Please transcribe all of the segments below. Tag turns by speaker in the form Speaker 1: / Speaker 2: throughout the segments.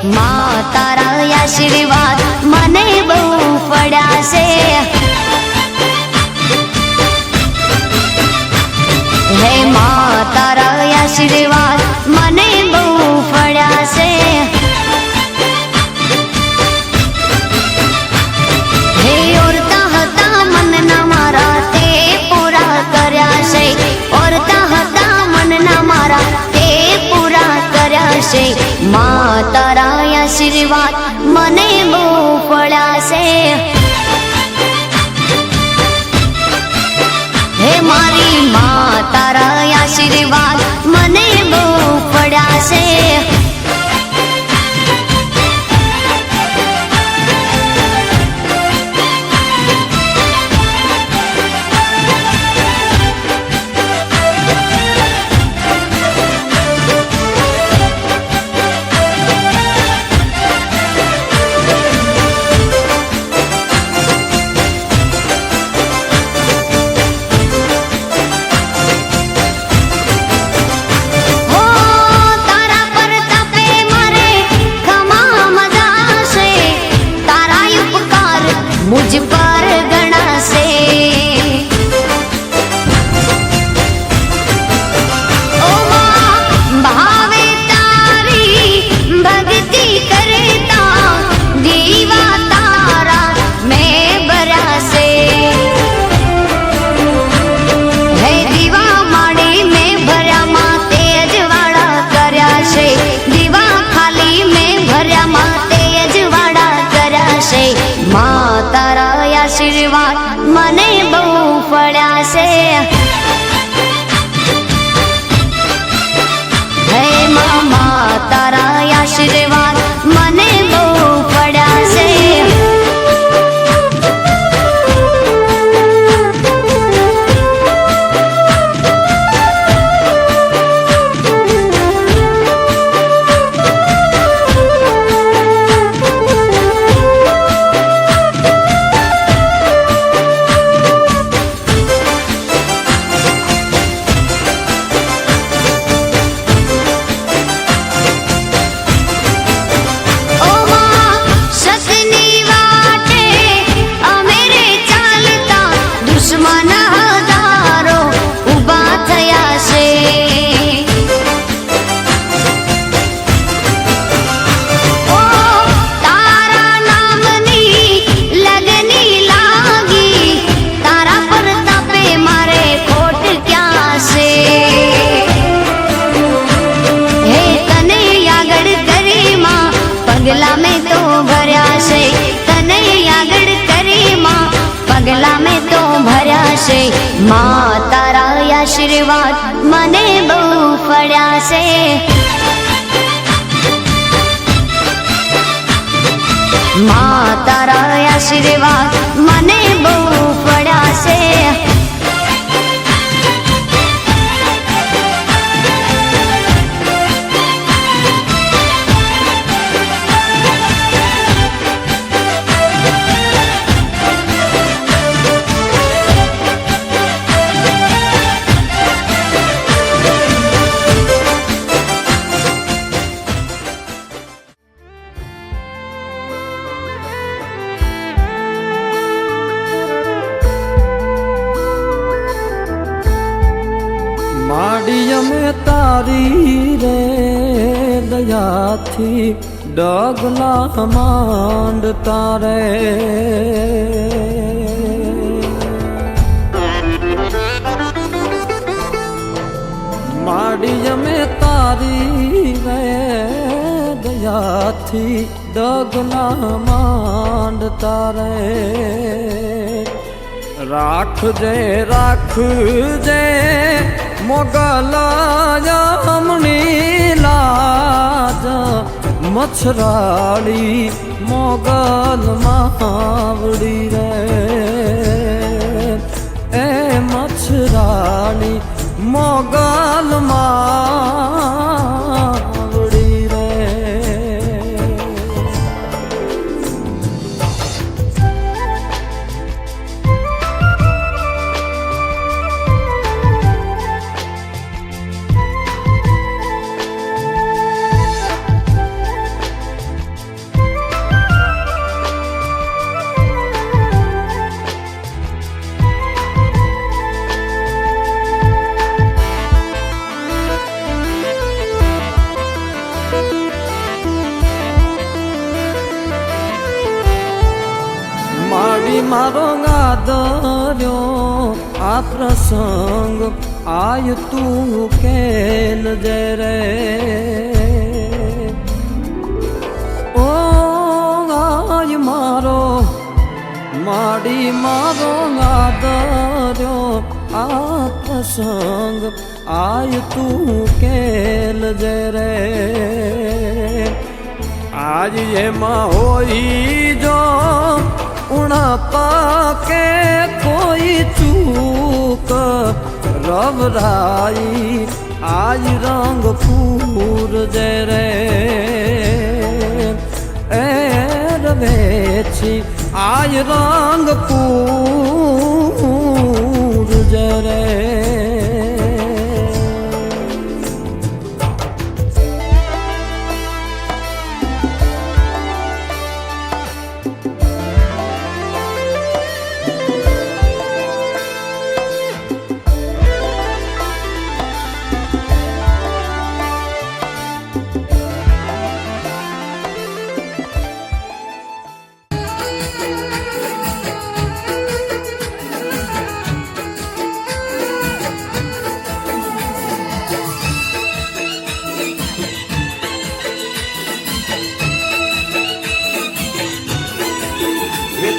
Speaker 1: માં તારા આશીર્વાદ મને બહુ પડ્યા છે। હે માં તારા આશીર્વાદ મને બહુ પડ્યા છે। હે ઓરતા હતા મનના મારા તે પૂરા કર્યા છે। ઓરતા હતા મનના મારા તે પૂરા કર્યા છે। માં તારા આશીર્વાદ મને બહુ પડ્યા છે। હે મારી માં તારા આશીર્વાદ મને બહુ પડ્યા છે। मुझ पर गणा से ओ मां भावे तारी भक्ति करता दीवा तारा मैं बरा से। है दीवा माड़ी में भर्या मां तेज वाड़ा कर्या से। दीवा खाली में भर्या मां तेज वाड़ा कर्या से। मां तारा आशीर्वाद મને બહુ પડ્યા છે। હે મામા તારા આશીર્વાદ મને બહુ પડ્યા છે। पगला में तो भर्या से तने आगड़ करे मां पगला में तो भर्या से। मां तारा आशीर्वाद मने बहु पड्या से। मां तारा आशीर्वाद मने बहु पड्या से।
Speaker 2: माड़िया में तारी रे दया थी डगला मांड तारे। माड़िया में तारी रे दया थी डगला मांड तारे। राख जे मोगल जमनी लाज मछराड़ी मोगल मावड़ी रे। ए मछराड़ी मोगल मावड़ी रे। માડી મારો ગાદર્યો આ પ્રસંગ આય તું કેલ જે રે ઓ આય મારો માડી મારો ગાદર્યો આ પ્રસંગ આય તું કેલ જે રે આજ એમાં હોઈ જો ઉણપા કે કોઈ ચૂક રવરાઈ આજ રંગ પૂર જે રે એ રવે છી આજ રંગ પૂર જે રે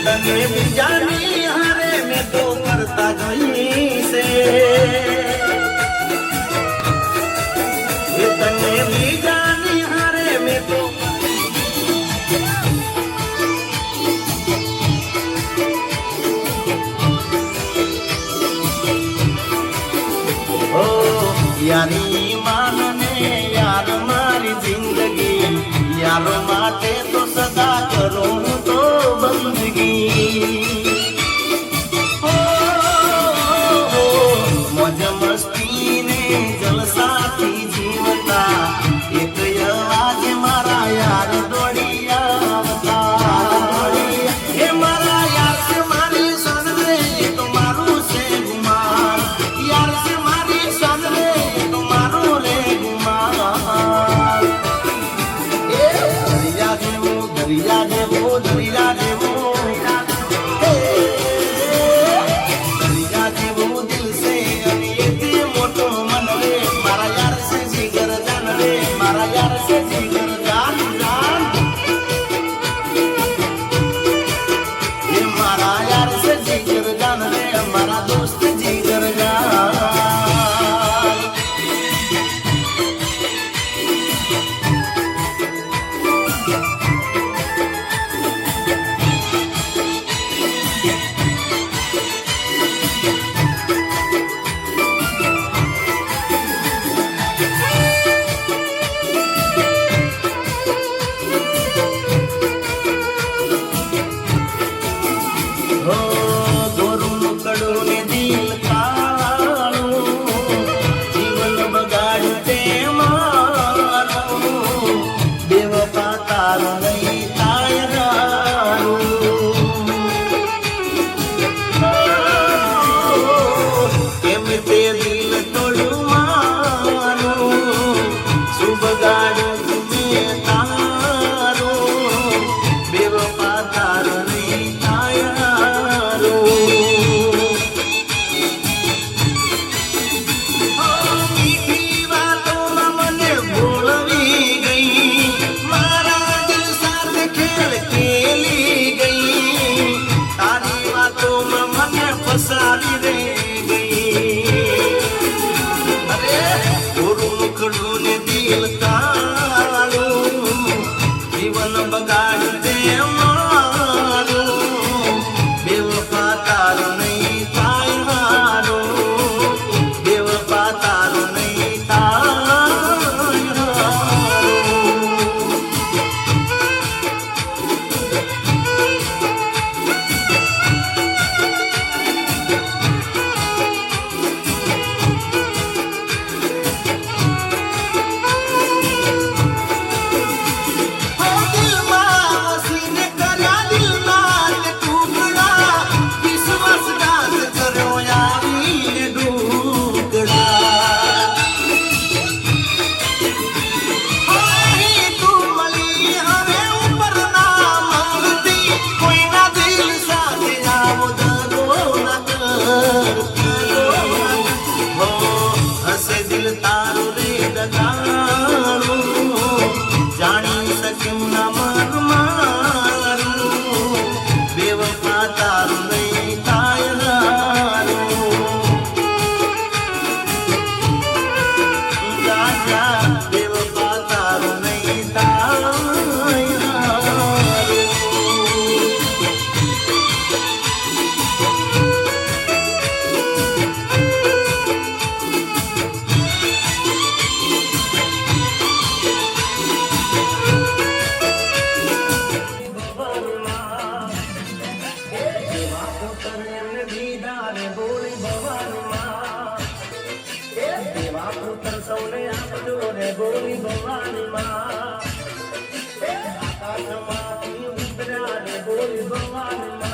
Speaker 3: તને બીજાની હારે મેં તો કરતા જોઈ છે તને બીજાની હારે મેં તો ઓ યારી માનને યાર મારી જિંદગી યારો માટે તો સદા કરું તો મોજ મસ્તી ને જલસાથી જીવતા એક તારું નહીં થાય હારું જા જા બેવફા તારું નહીં થાય હારું ગોરી ભવાની માં આકાશમાંથી ઉતર્યા રે ગોરી ભવાની માં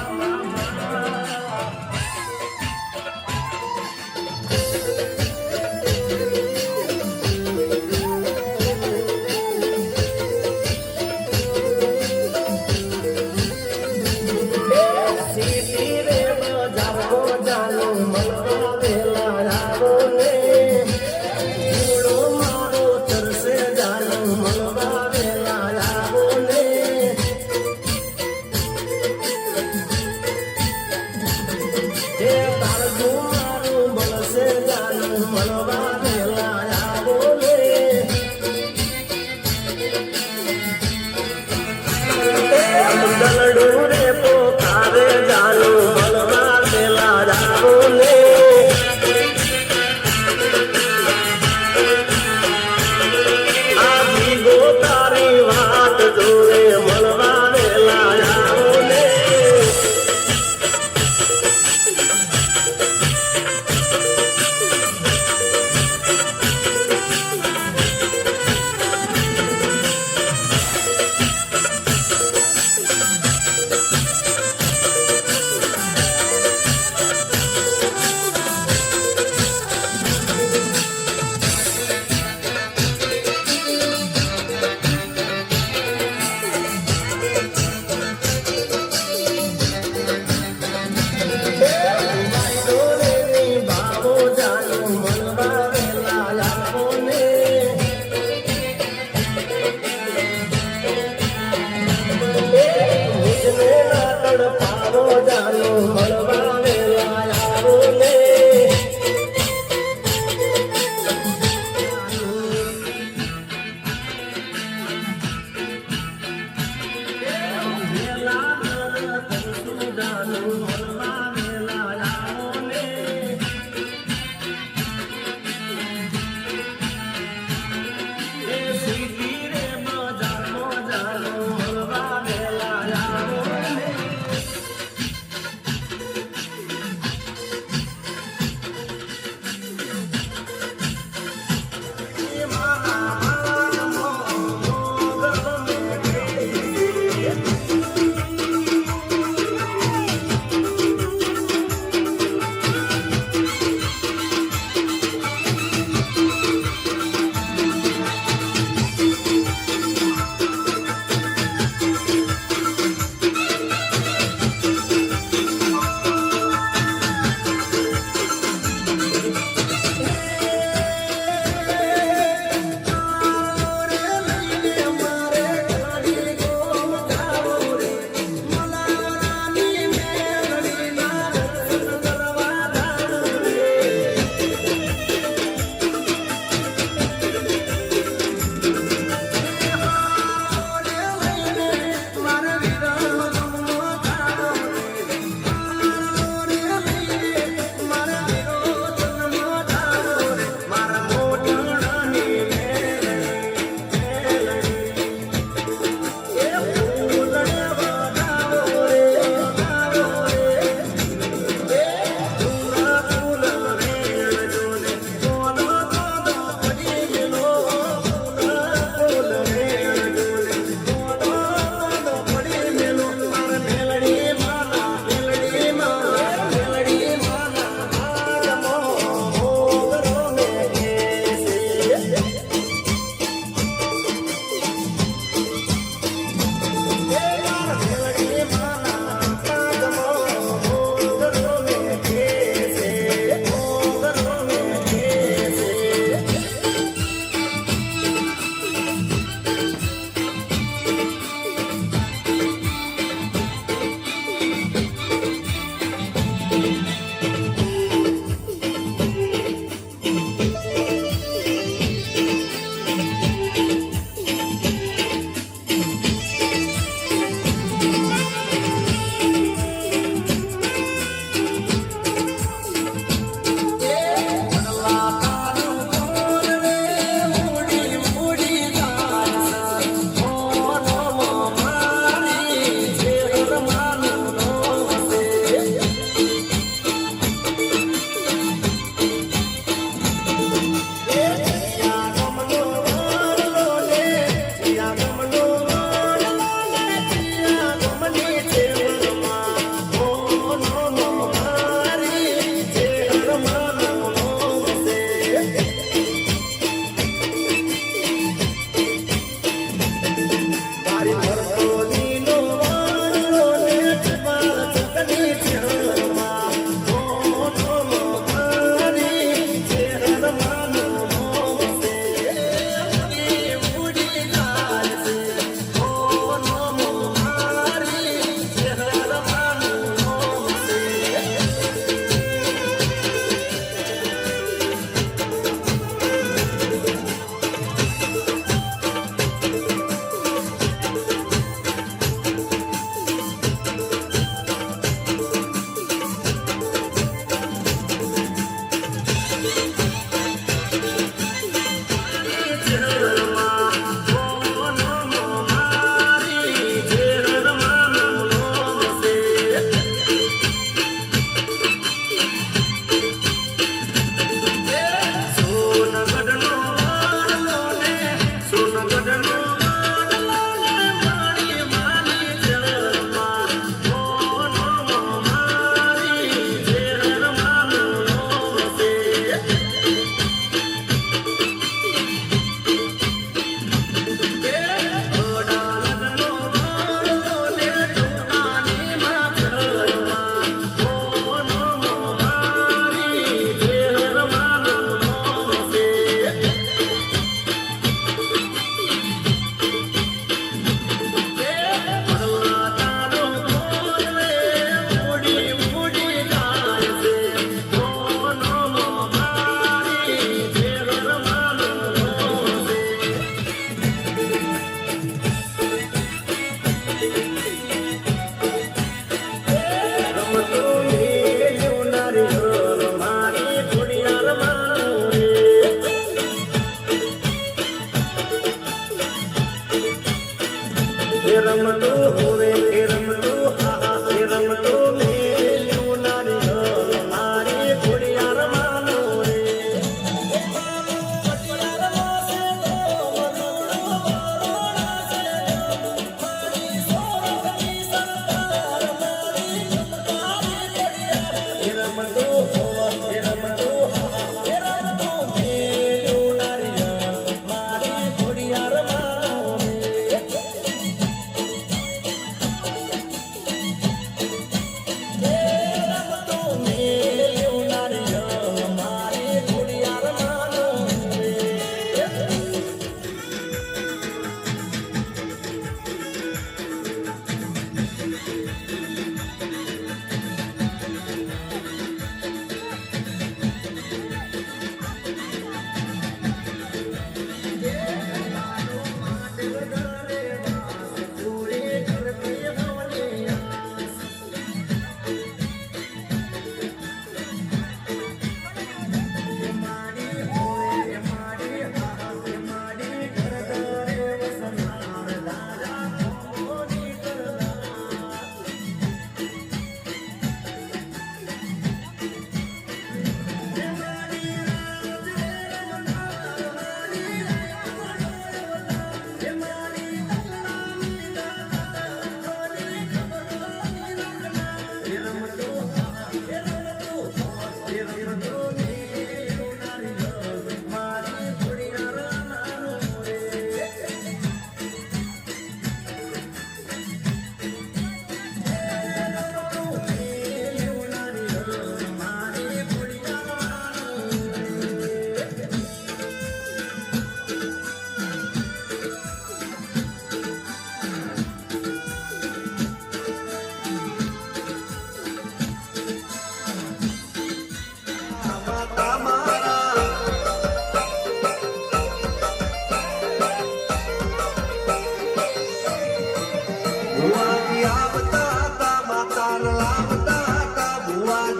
Speaker 3: સીટી રે બજારો જાનું મળવા વેલા આવો ને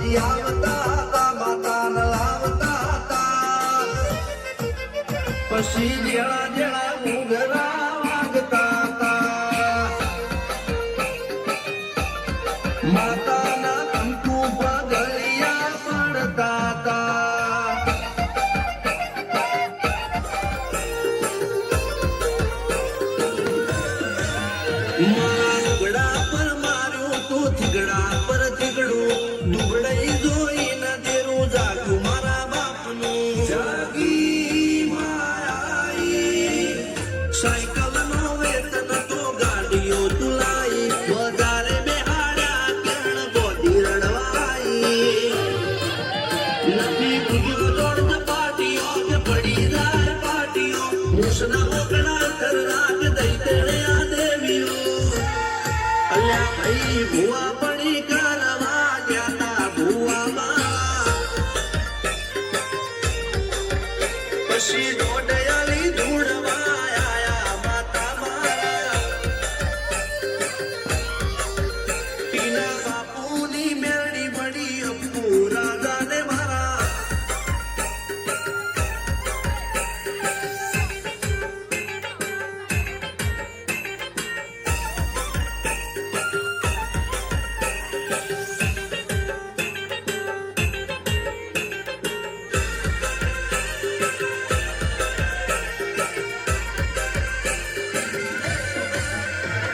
Speaker 3: બાપુજી આવતા હતા માતાને લાવતા હતા પછી જેણા જેણા ઘૂઘરા વાગતા હતા માતાના કંકુ પગલિયા પડતા હતા લુગડા પર માર્યું તો થીગડા પર થીગડું દુબળઈ જોઈને દેરું જાગ્યું મારા બાપનું જાગી માયાઈ સાયકલ નો વેતન તો ગાડીઓ તુલાઈ વધારે બેહાડ્યા કેણ ગોધી રડવાઈ નથી ભૂગ્યું દોડ પાટીઓ કે પડી જાય પાટીઓ મૂસના મોકળા કરના કે દઈ તેણે આ દેવીઓ અલ્યા ભાઈ ભુવા પડી કાલવા ગયા તા ભુવામાં પછી દોડયાલી ધૂળવા આયા માતા મારા ટીના બાપુની મેરડી બડી અપ્પુ રાજાને મારા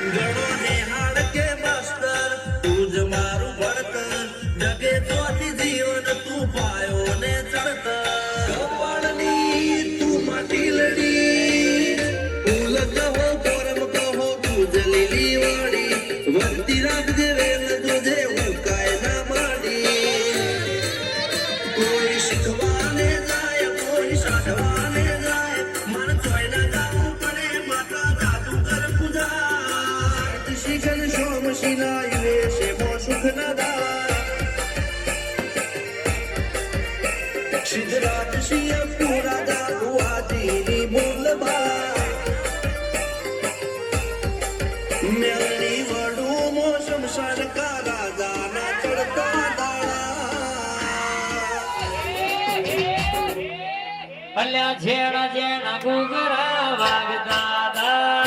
Speaker 3: ગણો નેહાળ કે માસ્તર તું જ મારું ભણતર જગે ચોથી જીવન તું પાયો ને ચડતર કપાળની તું માટી લડી ફૂલ કહો પરમ કહો તું જ લીલી વાળી વરતી રાખજે વેલ તુજે ઉકાય ના માડી કોઈ શીખવાને જાય કોઈ સાધવાને જાય મન ચોય ના જાવું પડે માતા જાદુ કર પૂજા શિખર સોમ શિલાય વેશે મો સુખ નદાય સિદ્ધરાજ સિંહ પૂરા જાદુ આજીની બોલ બા મેલની વડું મો શમશાન કા રાજાના ચડતા દાડા
Speaker 4: અલ્યા જેણા જેણા ઘૂઘરા વાગતા હતા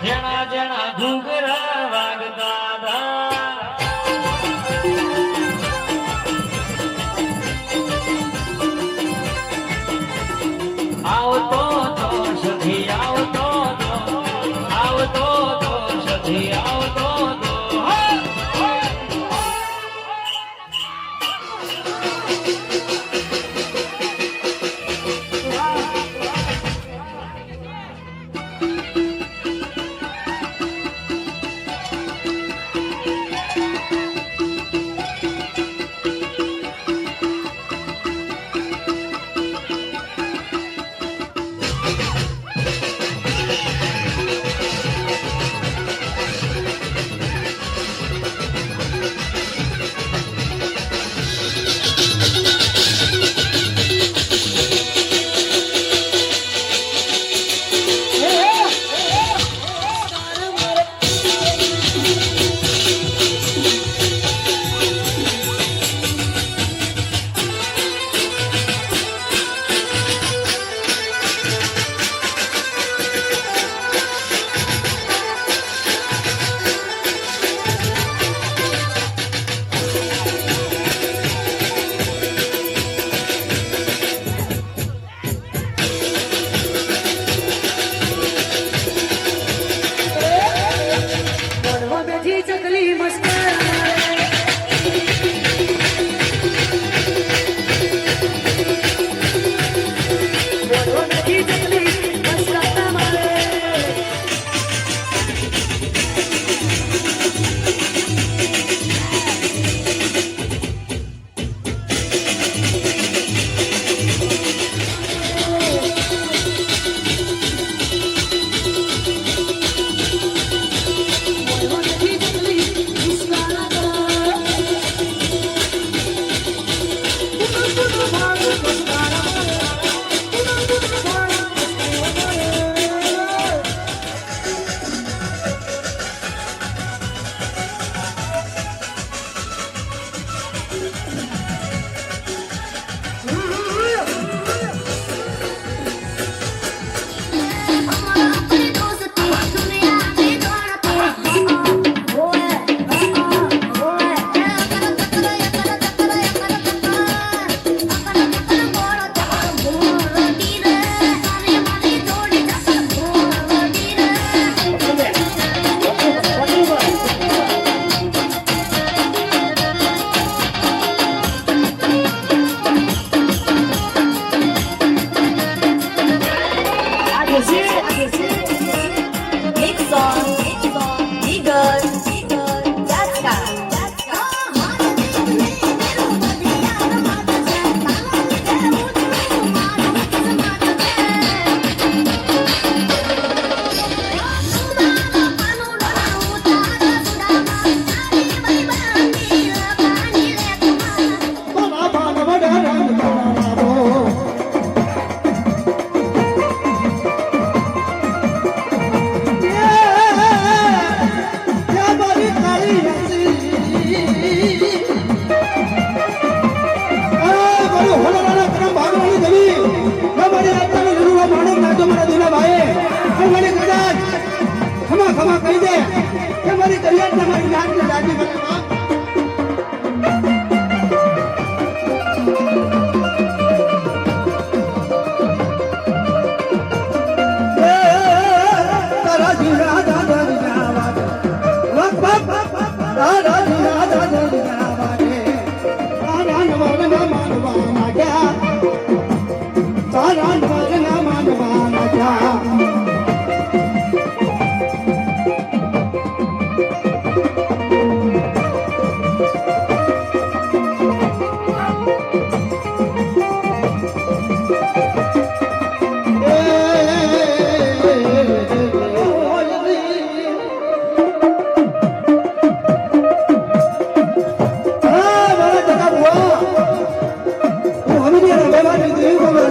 Speaker 4: જેણા જેણા ઘૂઘરા વાગતા હતા આવતો તો સખી આવતો તો સખી આવતો તો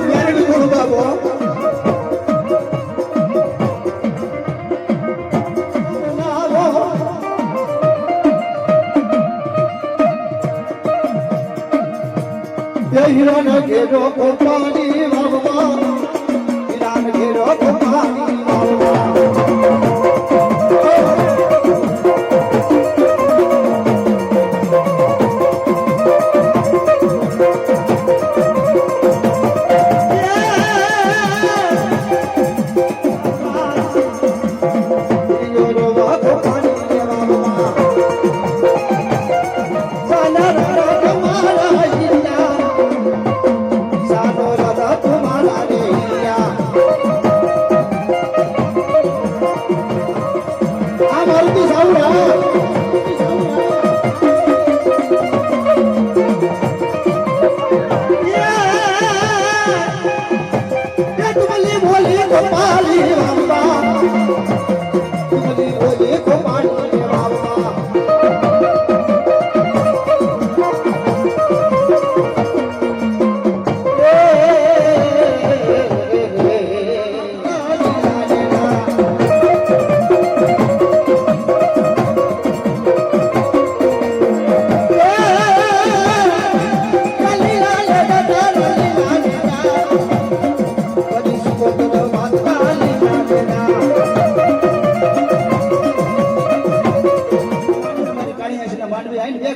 Speaker 5: મેરડી બોલું બાબો હીરાન ઘેરો કોપાની વાવવા હીરાન ઘેરો કોપાની વાવવા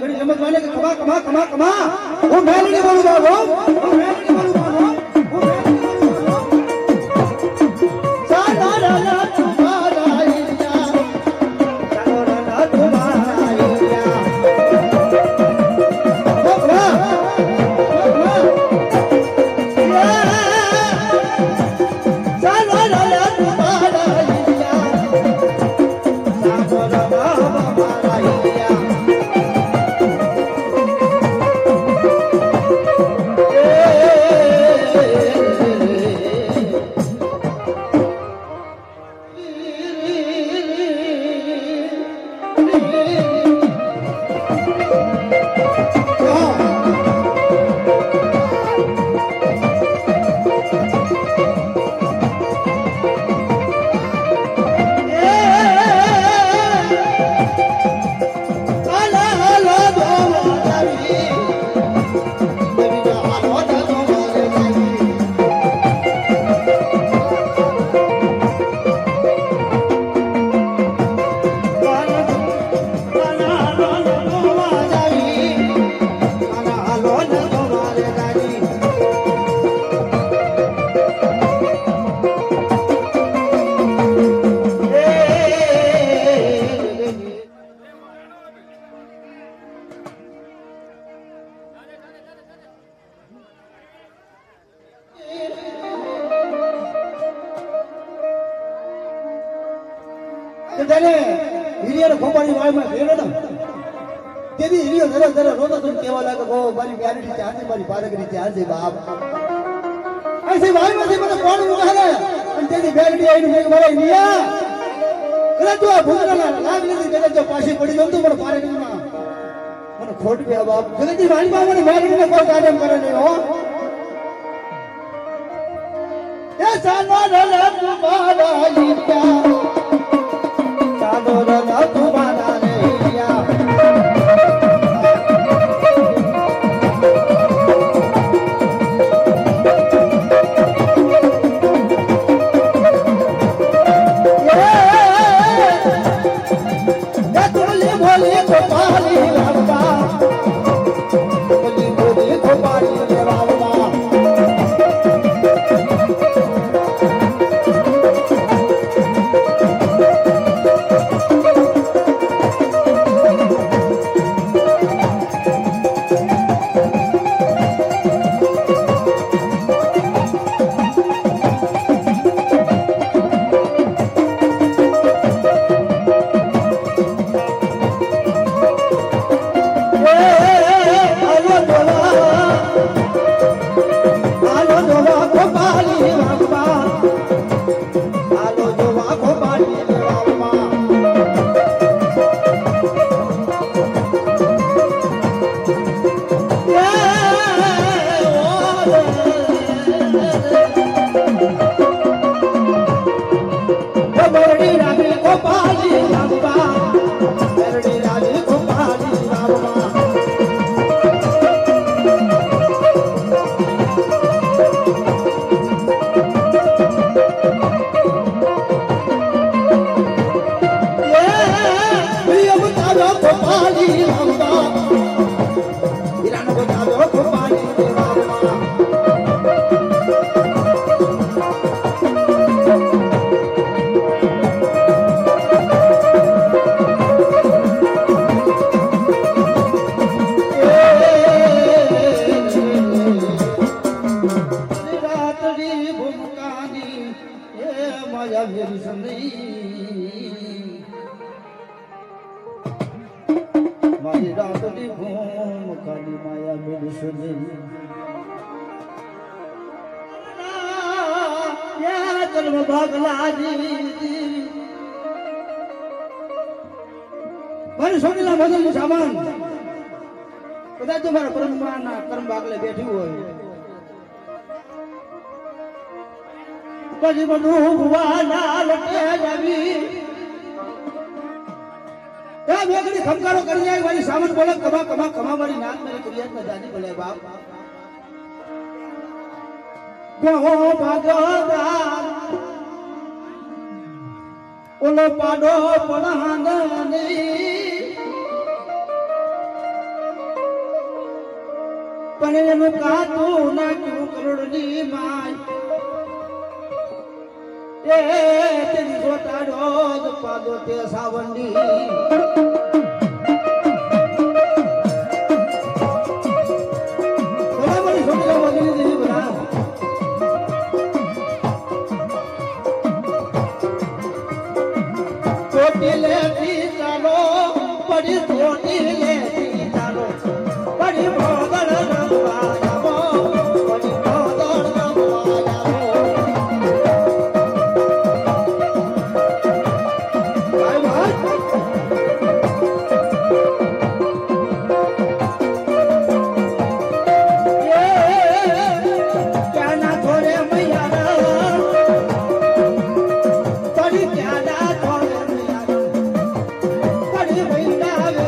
Speaker 5: હું મેલડી બોલું બાબો હું મેલડી બોલું બાબો હું મેલડી બોલું બાબો સાડા રાના તમારા ઈયા સાડા રાના તમારા ઈયા બોકરા સાડા રાના તમારા ઈયા સાડા રાના તમારા ઈયા તેને હિરિયાને ખોપાની વાળમાં ફેરો ને તેથી હિરિયો જરા જરા રોતો તો કેવા લાગે ઓ મારી ગ્યારંટી છે આજે મારી પારગરી છે આજે બાપ ऐसे વાળમાંથી મને કોણ ઉગાડે અને તેની ગ્યારંટી આવીને મેં મારે નિયા કદાચ તો આ ભૂતરાના લાગ નથી કદાચ જો પાછી પડી જાઉં તો મને પારગરીમાં મને ખોટ ગયા બાપ જગતની વાળમાં મને મેરડીને કોઈ કાર્ય કરે નહીં હો એ સાના રલા તમારા ઈયા ચાલો રલા તમારા ઈયા માયા મેરી સંદઈ મારી રાતની ઘૂમ કાલી માયા મેરી સંદઈ યા જન્મ ભાગલાજી મારી સોનીલા મદનનું સામાન કદાચ મારા પરમાના કર્મ ભાગલે બેઠી હોય પછી બધું ભુવાના લટે જાવી એ વેગડી ખમકારો કરી જાય મારી સામાન બોલે કમા કમા કમા મારી નાક મેરી ક્રિયાત ના જાજી બોલે બાપ ગો ભાગદાર ઓલો પાડો પડાંગની પણ એનું કાતું નાખ્યું કરોડની માય એ તેની સોટાડો પાડો તે સાવંડી બરાબર સોટા વગેરે દેવી બના ચોટી લેતી ચાલો પડી ચોટી લેતી ચાલો પડી મોગળ રમવા જાવો પડી મોગળ રમવા જાવો ભાઈ ભાઈ ક્યાંના થોડે મૈયા પડી ક્યાંના થોડે પડી મૈયા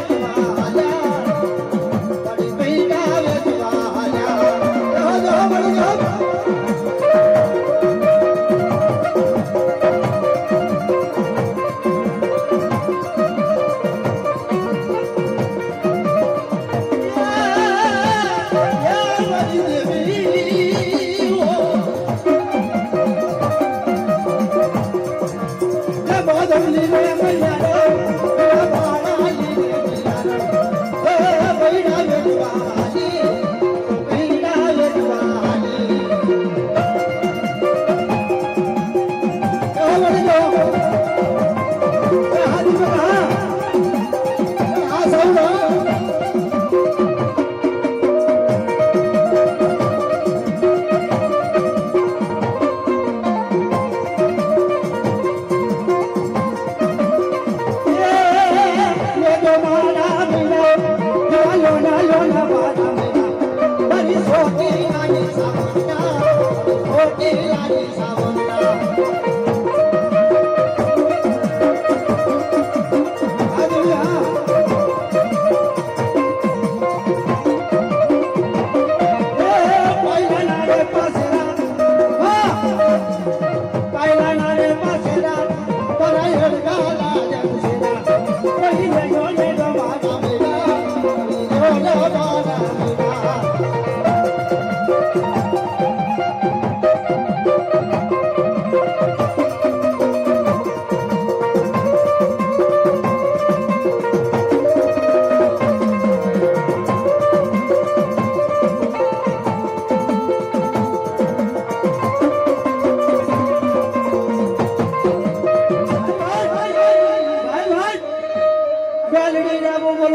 Speaker 5: વેચવાયા પડી મૈયા વેચવાયા જો મળી જો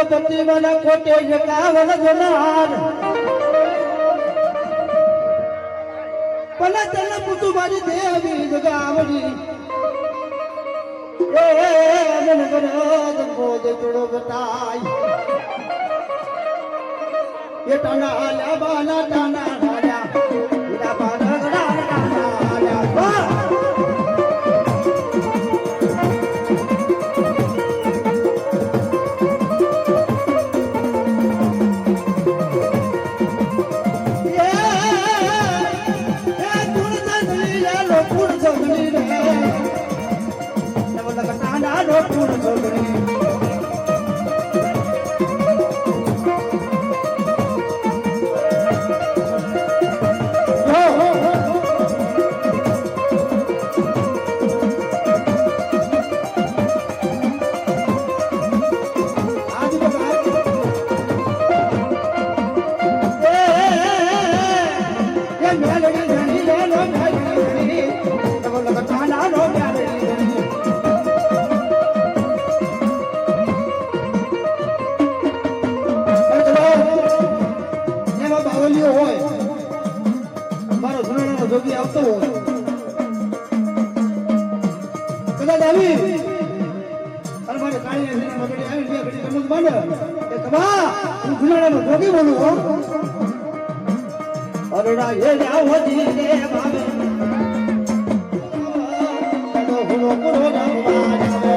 Speaker 5: પતિ મને કોટે જગાવલ જનાર પલા તને પુતુ મારી દેવી જગાવડી એ મન ગરદ બોદ ચડો બતાઈ એ ટાણા આલા બાલા ટાણા રાજા ઈડા બાલા ગડા ટાણા આલા મેલડી ધણી લો મેલડી ધણી ઉનાળામાં જોગી આવતો હોય કદાચ આવી અને મારે કાળી મગડી આવી બે ઘડી રમત માંડે એ કબા હું ઉનાળામાં જોગી બોલું હો અરડા એ આવો જી રે ભાવે તો હુનો પૂરો રમવા જાવે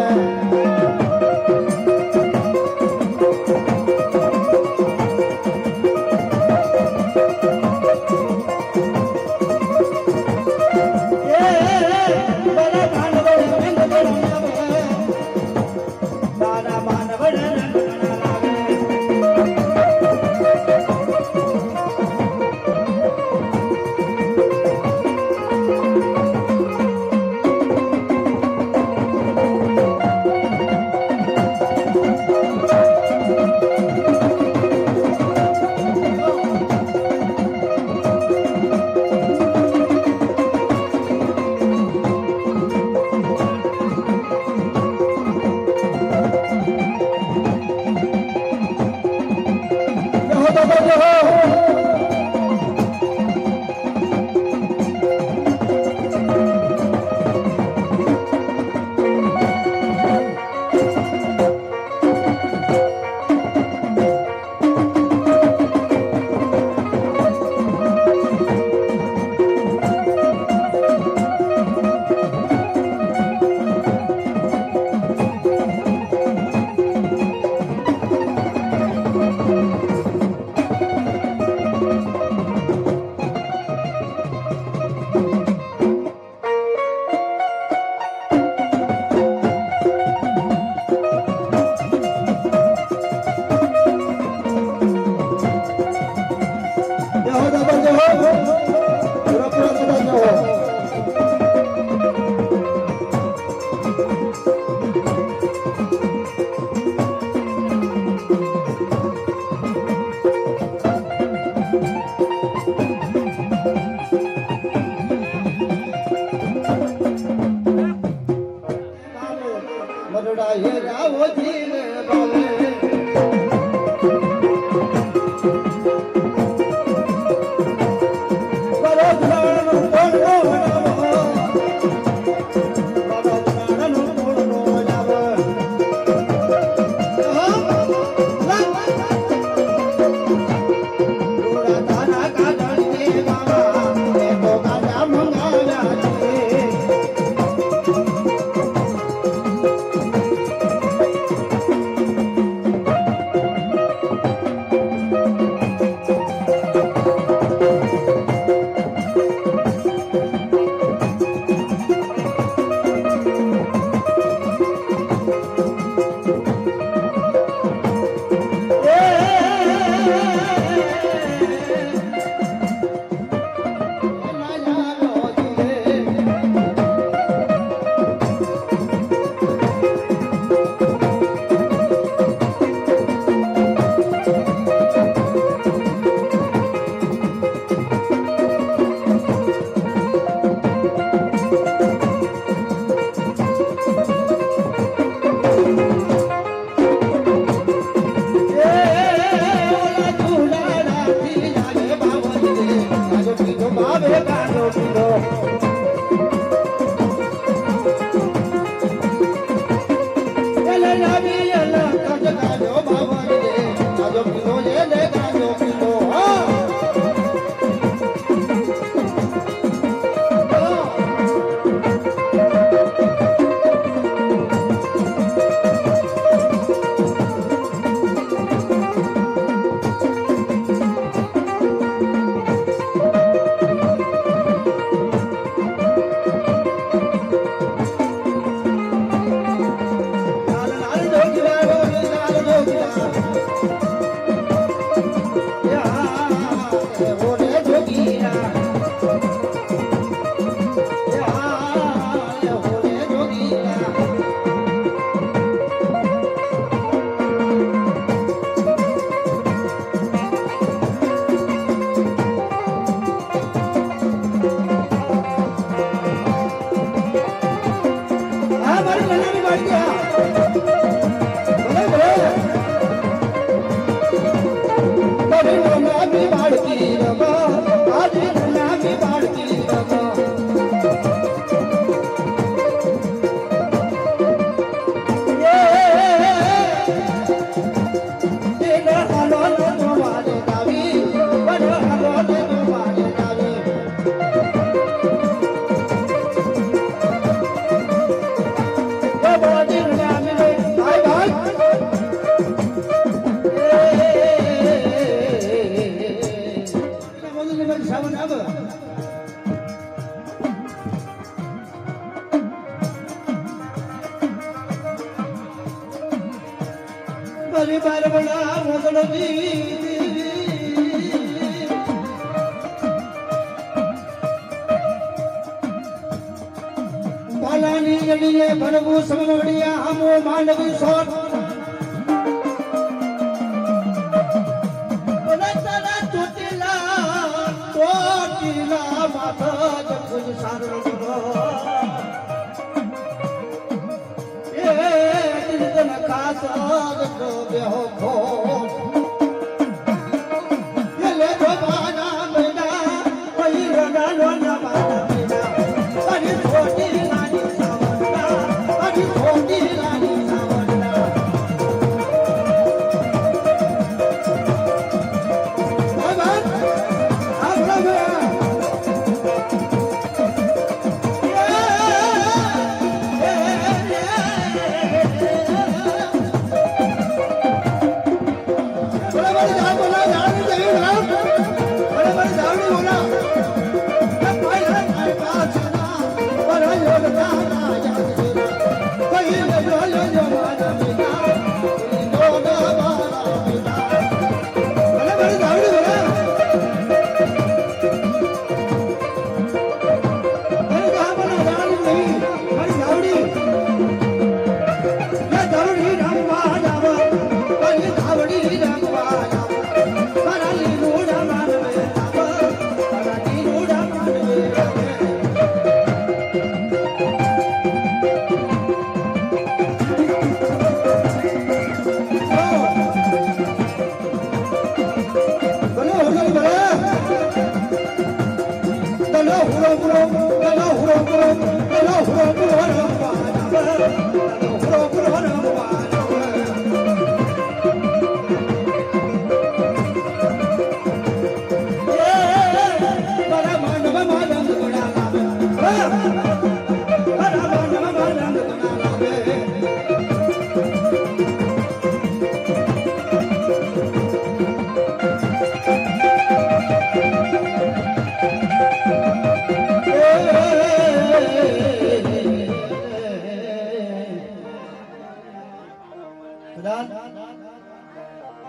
Speaker 5: મારી બારવડા મોગલજી પાલાની જડીએ ભરવું સમવડિયા આમો માંડવી સોટ ચોટીલા માથા જગુજ સારો દિન ખાસ બેહો ખો લે તો બાના મેના કોઈ રડા નો ના બાના મેના અરે છોટી નાની સાવડા અરે છોટી નાની સાવડા બાબા આપણા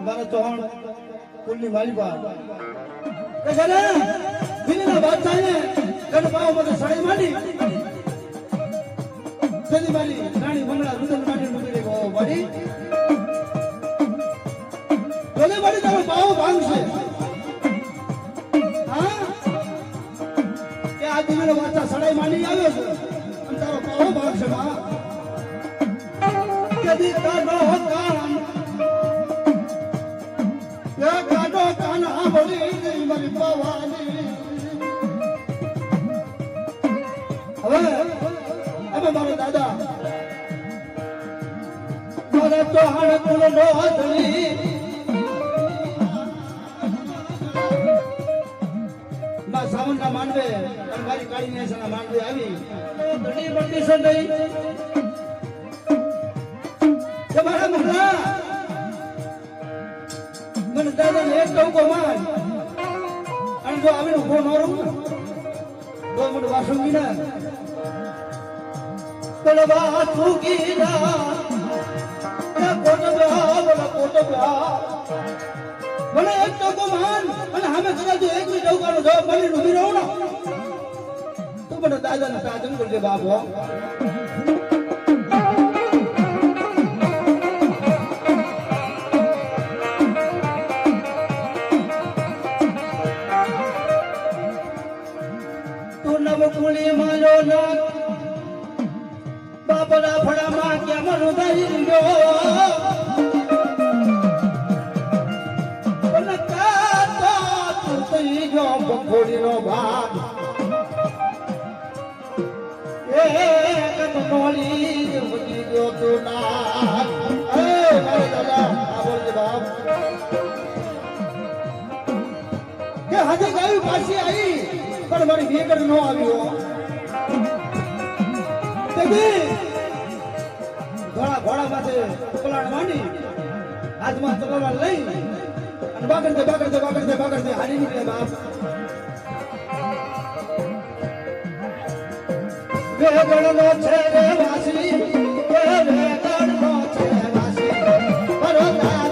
Speaker 5: મારા ચૌહાણ કુલની માલિકા કે છે ને દિલ્હીના બાદશાહે ગઢપાઓ બધે સળી માંડી તેની મારી રાણી મંગળા રુદન માંડી મૂકી ગો મારી તોલે મારી તારો પાઓ ભાંગશે હા કે આ દિલ્હીનો બાદશાહ સળી માંડી આવ્યો છે અને તારો પાઓ ભાંગશે માં કદી તારો કાન કાઢો કાના બોલી ગઈ મારી પવાની હવે મારો દાદા મારા ચૌહાણ કુલ નો હથલી માં સાવન ના માંડવે અને મારી કાળી નેસ ના માંડવે આવી ઘણી બધી સંડઈ મારા મહલા મને દાદા ને એક ટોકો માર અને જો આવીને ઉભો ન રહું તો મને વાસુંગી ના તળવા સુગી ના કોટ બ્યા મને એક ટોકો માર અને સામે કદાચ એક બી ટોકાનો જવાબ મળી ઉભી રહું ને તો મને દાદા ને સાધન કરજે બાપો કુલી માલો ના બાપડા ફળામાં કેમ રુદાઈ ગયો પણ કાતો તુઈ ગયો બખોડીનો ભાગ એ કતોલી ઉડી ગયો તું ના એ મારે દાદા આ બોલજે બાપ કે હજે ગાયું પાછી આવી પણ મારી વેગડ નો આવ્યો ઘોડા માથે પલાણ માંડી હાથમાં તલવાર લઈ અને બાગડતે હારી નીકળે બાપ વેગડ નો છે રે વાસી વેગડ નો છે વાસી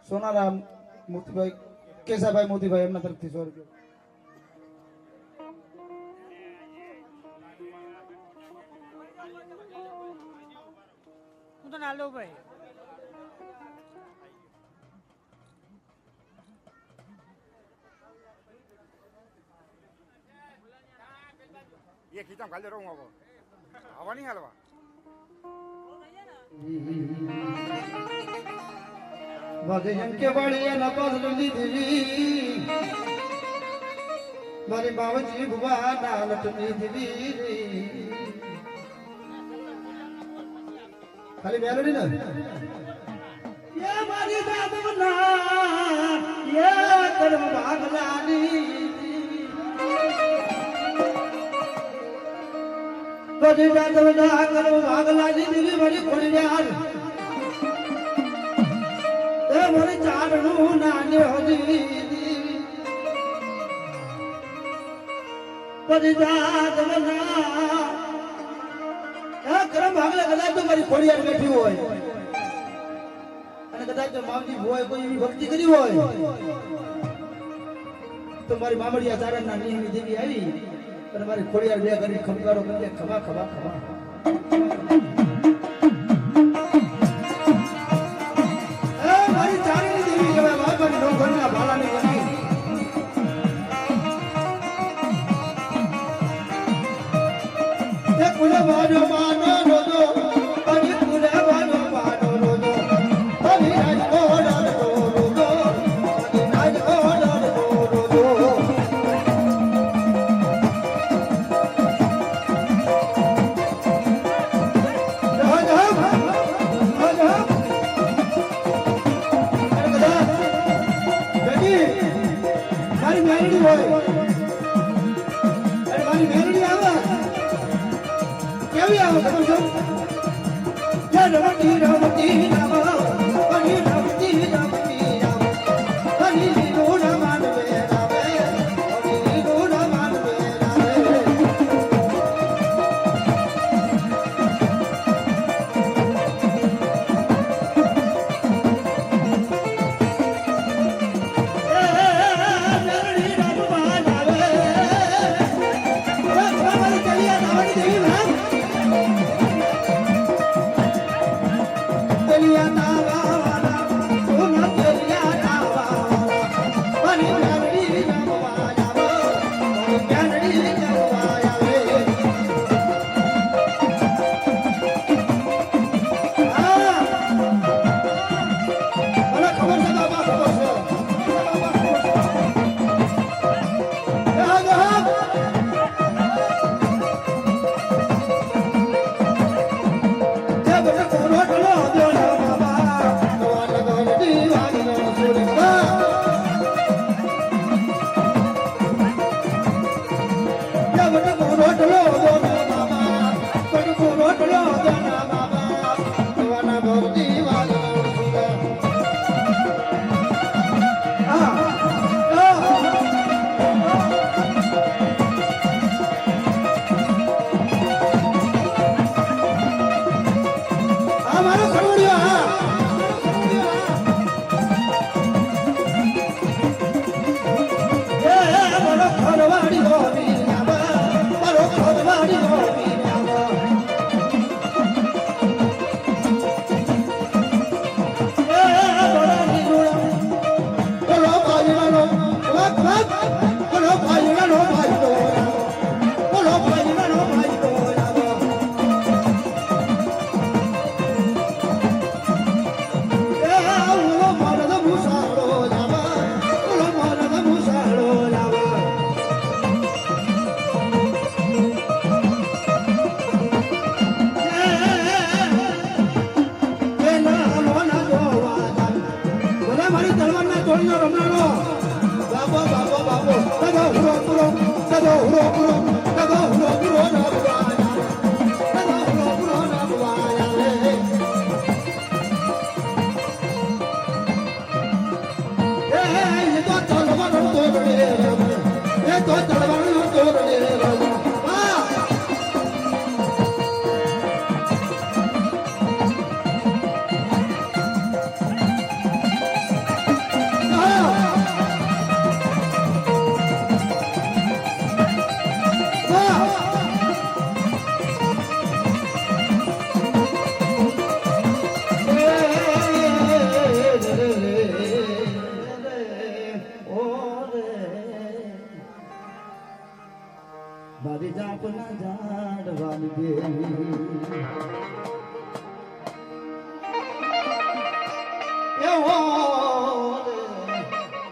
Speaker 5: સોનારામ મોતીભાઈ કેશાભાઈ મોતીભાઈ એમના તરફથી 100 રૂપિયા.
Speaker 6: હું તો નાલો ભાઈ
Speaker 7: ये खींचा खाली रहूंगा वो हवा नहीं हलवा
Speaker 5: ભજન કે વાળિયા નપાસ લીધી મારી બાવજી ભુવા ના લટની દીવી ખાલી મેલોડી ને યે મારી દાદવના યે કર્મ ભાગલાની બધી દાદવના કર્મ ભાગલાની દીવી મારી ખોડિયાર એ મારી ચારણું નાને હોજી બધી દાદવના કરમ ભાગલે કદાચ તો મારી ખોડિયાર બેઠી હોય અને કદાચ તો મામજી હોય કોઈ એવી ભક્તિ કરી હોય તો મારી મામડિયા ચારણ ના નિયમી દેવી આવી અને મારી ખોડિયાર બે કરી ખમકારો કરી ખમા ખમા ખમા મારી ચારણી દેવી કહેવાય બાબાની નોકરના ભાલાની બની કુલે બાજો માનો રોજો અને કુલે બાજો માનો રોજો અને રાજ ઓડર રોજો અને રાજ ઓડર રોજો મારી મેલડી હોય અને મારી મેલડી આવે કેવી આવે ખબર છે રમતી રમતી રામ અને રમતી રમતી રામ અને લીલો ના માનવે રામે અને લીલો ના માનવે રામે મેલડી રામ બાનાવે મારી કલિયા નાવડી દેવી રામ કલિયા નાવાલા સોના કલિયા નાવાલા મારી મેલડી રામ બાનાવે મારી મેલડી રામ બાનાવે મને ખબર છે બાબા ખબર છે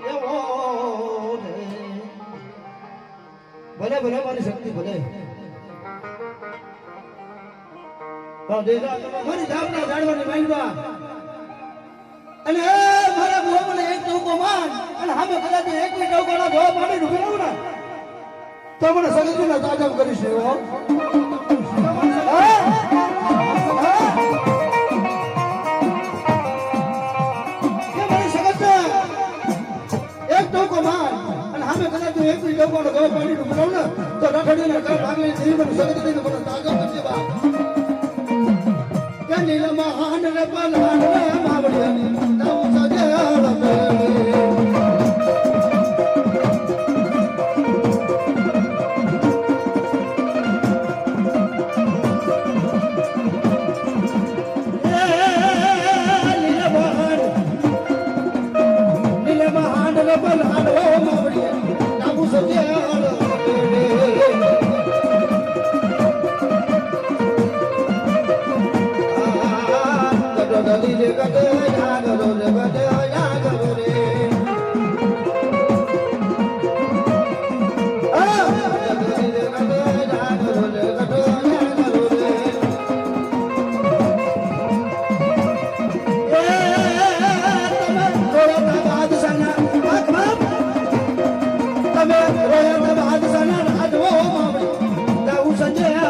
Speaker 5: એવો રે. ભલે ભલે મારી શક્તિ ભલે મારી જાપના જાણવાની માંગવા અને મારા ભગવાન એક ટોકો માન અને સામે કદાચ એક ટોકોનો ધો પાણી ડૂબી રહું ને તો મને સગતના તાજમ કરીશ એવો એક ટોકો માન અને સામે કદાચ એક ટોકોનો ધો પાણી ડૂબી રહું ને તો રખડીને કામ ભાગી જઈ મને સગતને મને તાજમ કરશે બા કે નીલ મહાન રે પલહાન રે માવડિયા નવ સજળ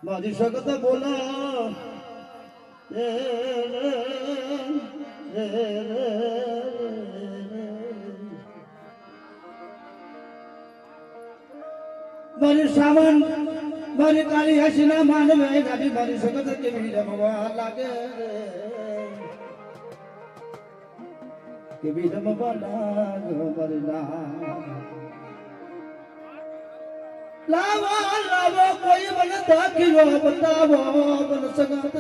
Speaker 5: મારી સગત બોલા મારી સાવન મારી કાળી હસીના માનવે ગાડી મારી સગત કેવી રમવા લાગે કેવી રમવા લાગે મારી લાવો લાવો કોઈ મને દાખલો બતાવો મને સગત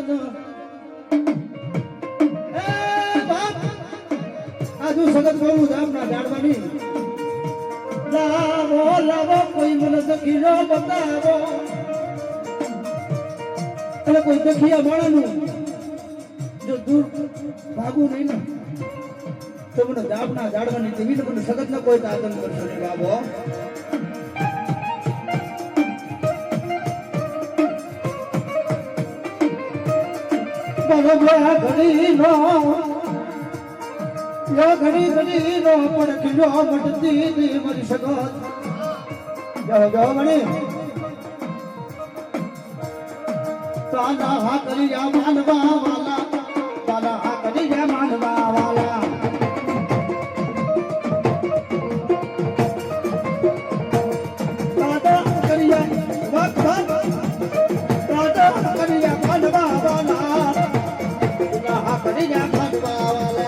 Speaker 5: એ બાપ આજુ સગત બોલું જામના જાડવાની લાવો લાવો કોઈ મને દાખલો બતાવો અને કોઈ દખિયા માણનું જો દૂર ભાગું નહીં ને તો મને જામના જાડવાની તેવી મને સગત ના કોઈ તાકત કરશો નહીં બાબો ઘડી નો ઘડી નો પણ કિલો મટતી મરી શકો જાઓ મણી તાના હા કરી જા માનવા વાલા તાના હા કરી જા માનવા વાલા તાના કરી જા વાત તાના કરી જા માનવા વાલા તાના હા કરી જા માનવા વાલા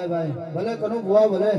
Speaker 5: ભાઈ ભલે કનું બુઆ ભલે